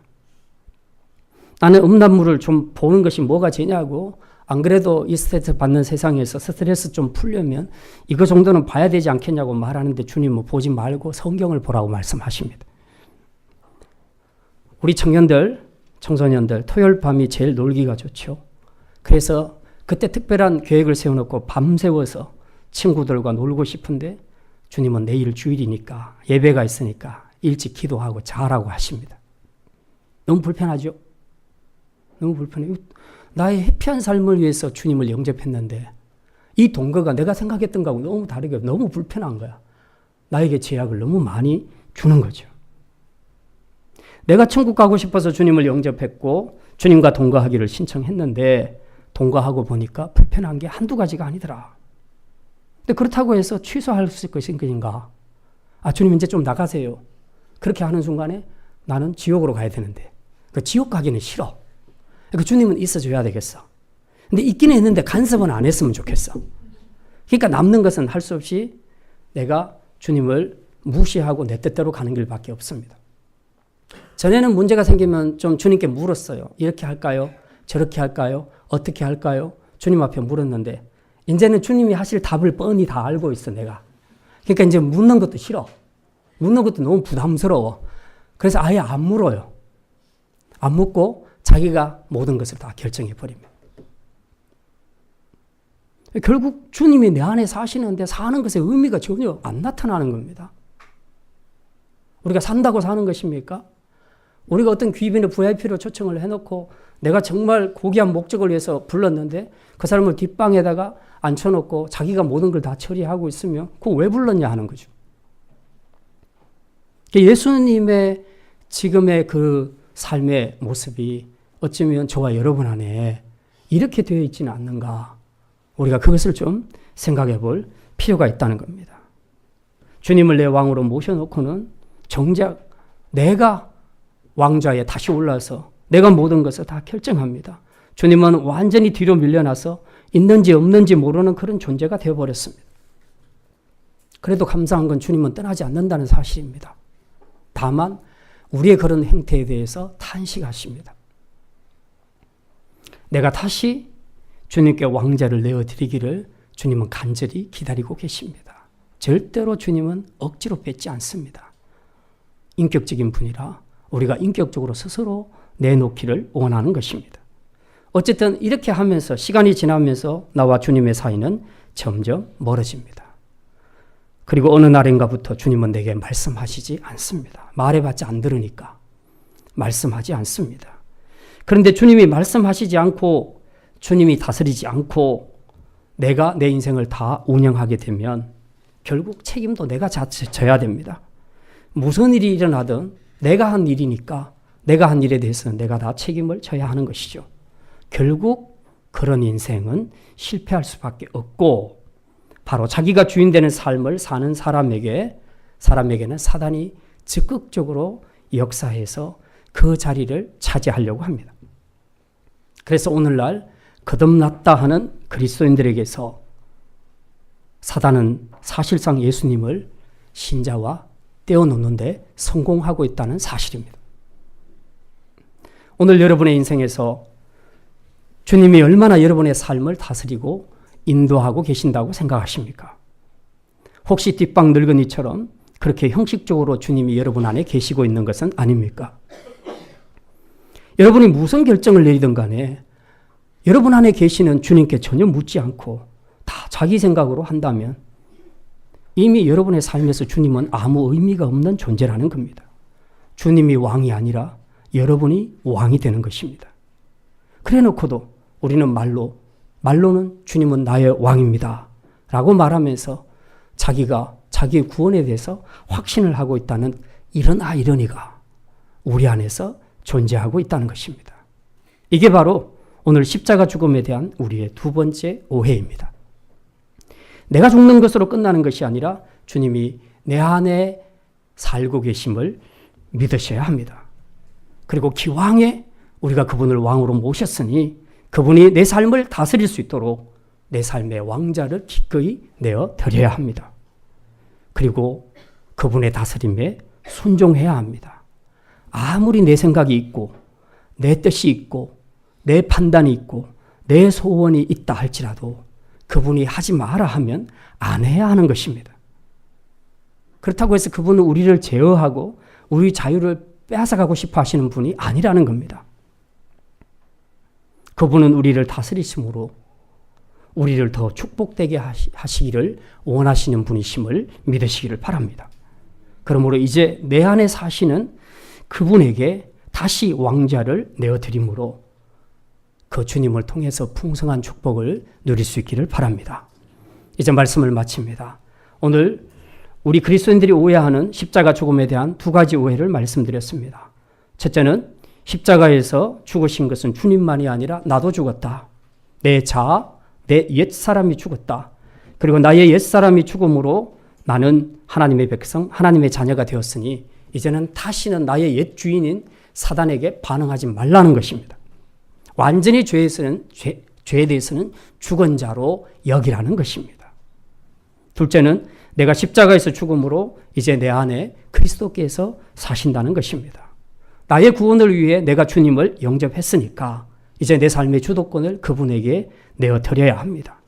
나는 음란물을 좀 보는 것이 뭐가 죄냐고, 안 그래도 이 스트레스 받는 세상에서 스트레스 좀 풀려면 이거 정도는 봐야 되지 않겠냐고 말하는데 주님은 보지 말고 성경을 보라고 말씀하십니다. 우리 청년들, 청소년들 토요일 밤이 제일 놀기가 좋죠. 그래서 그때 특별한 계획을 세워놓고 밤새워서 친구들과 놀고 싶은데 주님은 내일 주일이니까 예배가 있으니까 일찍 기도하고 자라고 하십니다. 너무 불편하죠? 너무 불편해요. 나의 해피한 삶을 위해서 주님을 영접했는데 이 동거가 내가 생각했던 거하고 너무 다르게 너무 불편한 거야. 나에게 제약을 너무 많이 주는 거죠. 내가 천국 가고 싶어서 주님을 영접했고 주님과 동거하기를 신청했는데 동거하고 보니까 불편한 게 한두 가지가 아니더라. 근데 그렇다고 해서 취소할 수 있을 것인가? 아, 주님 이제 좀 나가세요. 그렇게 하는 순간에 나는 지옥으로 가야 되는데 그 지옥 가기는 싫어. 그 주님은 있어줘야 되겠어. 근데 있기는 했는데 간섭은 안 했으면 좋겠어. 그러니까 남는 것은 할 수 없이 내가 주님을 무시하고 내 뜻대로 가는 길밖에 없습니다. 전에는 문제가 생기면 좀 주님께 물었어요. 이렇게 할까요? 저렇게 할까요? 어떻게 할까요? 주님 앞에 물었는데 이제는 주님이 하실 답을 뻔히 다 알고 있어 내가. 그러니까 이제 묻는 것도 싫어. 묻는 것도 너무 부담스러워. 그래서 아예 안 물어요. 안 묻고 자기가 모든 것을 다 결정해 버립니다. 결국 주님이 내 안에 사시는데 사는 것의 의미가 전혀 안 나타나는 겁니다. 우리가 산다고 사는 것입니까? 우리가 어떤 귀빈의 VIP로 초청을 해놓고 내가 정말 고귀한 목적을 위해서 불렀는데 그 사람을 뒷방에다가 앉혀놓고 자기가 모든 걸 다 처리하고 있으면 그거 왜 불렀냐 하는 거죠. 예수님의 지금의 그 삶의 모습이 어쩌면 저와 여러분 안에 이렇게 되어 있지는 않는가. 우리가 그것을 좀 생각해 볼 필요가 있다는 겁니다. 주님을 내 왕으로 모셔놓고는 정작 내가 왕좌에 다시 올라서 내가 모든 것을 다 결정합니다. 주님은 완전히 뒤로 밀려나서 있는지 없는지 모르는 그런 존재가 되어버렸습니다. 그래도 감사한 건 주님은 떠나지 않는다는 사실입니다. 다만 우리의 그런 행태에 대해서 탄식하십니다. 내가 다시 주님께 왕자를 내어드리기를 주님은 간절히 기다리고 계십니다. 절대로 주님은 억지로 뺏지 않습니다. 인격적인 분이라 우리가 인격적으로 스스로 내놓기를 원하는 것입니다. 어쨌든 이렇게 하면서 시간이 지나면서 나와 주님의 사이는 점점 멀어집니다. 그리고 어느 날인가부터 주님은 내게 말씀하시지 않습니다. 말해봤자 안 들으니까 말씀하지 않습니다. 그런데 주님이 말씀하시지 않고 주님이 다스리지 않고 내가 내 인생을 다 운영하게 되면 결국 책임도 내가 져야 됩니다. 무슨 일이 일어나든 내가 한 일이니까 내가 한 일에 대해서는 내가 다 책임을 져야 하는 것이죠. 결국 그런 인생은 실패할 수밖에 없고 바로 자기가 주인 되는 삶을 사는 사람에게는 사단이 적극적으로 역사해서 그 자리를 차지하려고 합니다. 그래서 오늘날 거듭났다 하는 그리스도인들에게서 사단은 사실상 예수님을 신자와 떼어놓는데 성공하고 있다는 사실입니다. 오늘 여러분의 인생에서 주님이 얼마나 여러분의 삶을 다스리고 인도하고 계신다고 생각하십니까? 혹시 뒷방 늙은이처럼 그렇게 형식적으로 주님이 여러분 안에 계시고 있는 것은 아닙니까? 여러분이 무슨 결정을 내리든 간에 여러분 안에 계시는 주님께 전혀 묻지 않고 다 자기 생각으로 한다면 이미 여러분의 삶에서 주님은 아무 의미가 없는 존재라는 겁니다. 주님이 왕이 아니라 여러분이 왕이 되는 것입니다. 그래 놓고도 우리는 말로는 주님은 나의 왕입니다 라고 말하면서 자기가 자기의 구원에 대해서 확신을 하고 있다는 이런 아이러니가 우리 안에서 존재하고 있다는 것입니다. 이게 바로 오늘 십자가 죽음에 대한 우리의 두 번째 오해입니다. 내가 죽는 것으로 끝나는 것이 아니라 주님이 내 안에 살고 계심을 믿으셔야 합니다. 그리고 기왕에 우리가 그분을 왕으로 모셨으니 그분이 내 삶을 다스릴 수 있도록 내 삶의 왕자를 기꺼이 내어 드려야 합니다. 그리고 그분의 다스림에 순종해야 합니다. 아무리 내 생각이 있고 내 뜻이 있고 내 판단이 있고 내 소원이 있다 할지라도 그분이 하지 마라 하면 안 해야 하는 것입니다. 그렇다고 해서 그분은 우리를 제어하고 우리 자유를 빼앗아가고 싶어 하시는 분이 아니라는 겁니다. 그분은 우리를 다스리심으로 우리를 더 축복되게 하시기를 원하시는 분이심을 믿으시기를 바랍니다. 그러므로 이제 내 안에 사시는 그분에게 다시 왕자를 내어드림으로 그 주님을 통해서 풍성한 축복을 누릴 수 있기를 바랍니다. 이제 말씀을 마칩니다. 오늘 우리 그리스도인들이 오해하는 십자가 죽음에 대한 두 가지 오해를 말씀드렸습니다. 첫째는 십자가에서 죽으신 것은 주님만이 아니라 나도 죽었다. 내 자아, 내 옛사람이 죽었다. 그리고 나의 옛사람이 죽음으로 나는 하나님의 백성, 하나님의 자녀가 되었으니 이제는 다시는 나의 옛 주인인 사단에게 반응하지 말라는 것입니다. 완전히 죄에 대해서는 죽은 자로 여기라는 것입니다. 둘째는 내가 십자가에서 죽음으로 이제 내 안에 그리스도께서 사신다는 것입니다. 나의 구원을 위해 내가 주님을 영접했으니까 이제 내 삶의 주도권을 그분에게 내어드려야 합니다.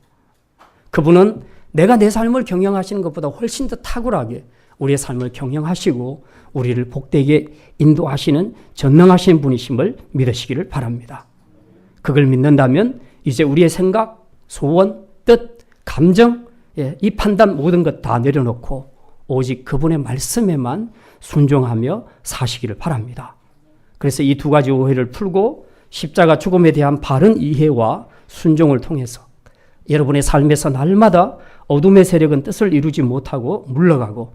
그분은 내가 내 삶을 경영하시는 것보다 훨씬 더 탁월하게 우리의 삶을 경영하시고 우리를 복되게 인도하시는 전능하신 분이심을 믿으시기를 바랍니다. 그걸 믿는다면 이제 우리의 생각, 소원, 뜻, 감정, 이 판단 모든 것 다 내려놓고 오직 그분의 말씀에만 순종하며 사시기를 바랍니다. 그래서 이 두 가지 오해를 풀고 십자가 죽음에 대한 바른 이해와 순종을 통해서 여러분의 삶에서 날마다 어둠의 세력은 뜻을 이루지 못하고 물러가고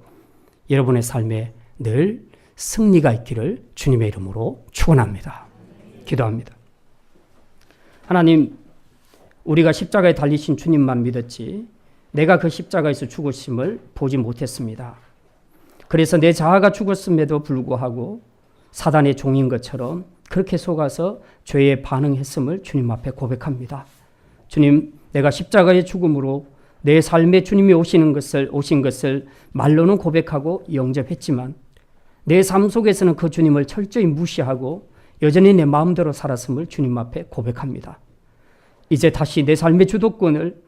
여러분의 삶에 늘 승리가 있기를 주님의 이름으로 축원합니다. 기도합니다. 하나님, 우리가 십자가에 달리신 주님만 믿었지 내가 그 십자가에서 죽으심을 보지 못했습니다. 그래서 내 자아가 죽었음에도 불구하고 사단의 종인 것처럼 그렇게 속아서 죄에 반응했음을 주님 앞에 고백합니다. 주님, 내가 십자가의 죽음으로 내 삶에 주님이 오신 것을 말로는 고백하고 영접했지만 내 삶 속에서는 그 주님을 철저히 무시하고 여전히 내 마음대로 살았음을 주님 앞에 고백합니다. 이제 다시 내 삶의 주도권을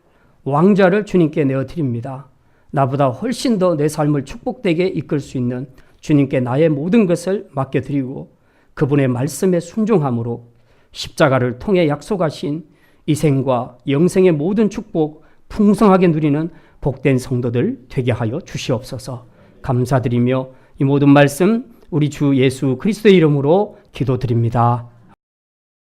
왕자를 주님께 내어드립니다. 나보다 훨씬 더 내 삶을 축복되게 이끌 수 있는 주님께 나의 모든 것을 맡겨드리고 그분의 말씀에 순종함으로 십자가를 통해 약속하신 이 생과 영생의 모든 축복 풍성하게 누리는 복된 성도들 되게 하여 주시옵소서. 감사드리며 이 모든 말씀 우리 주 예수 그리스도의 이름으로 기도드립니다.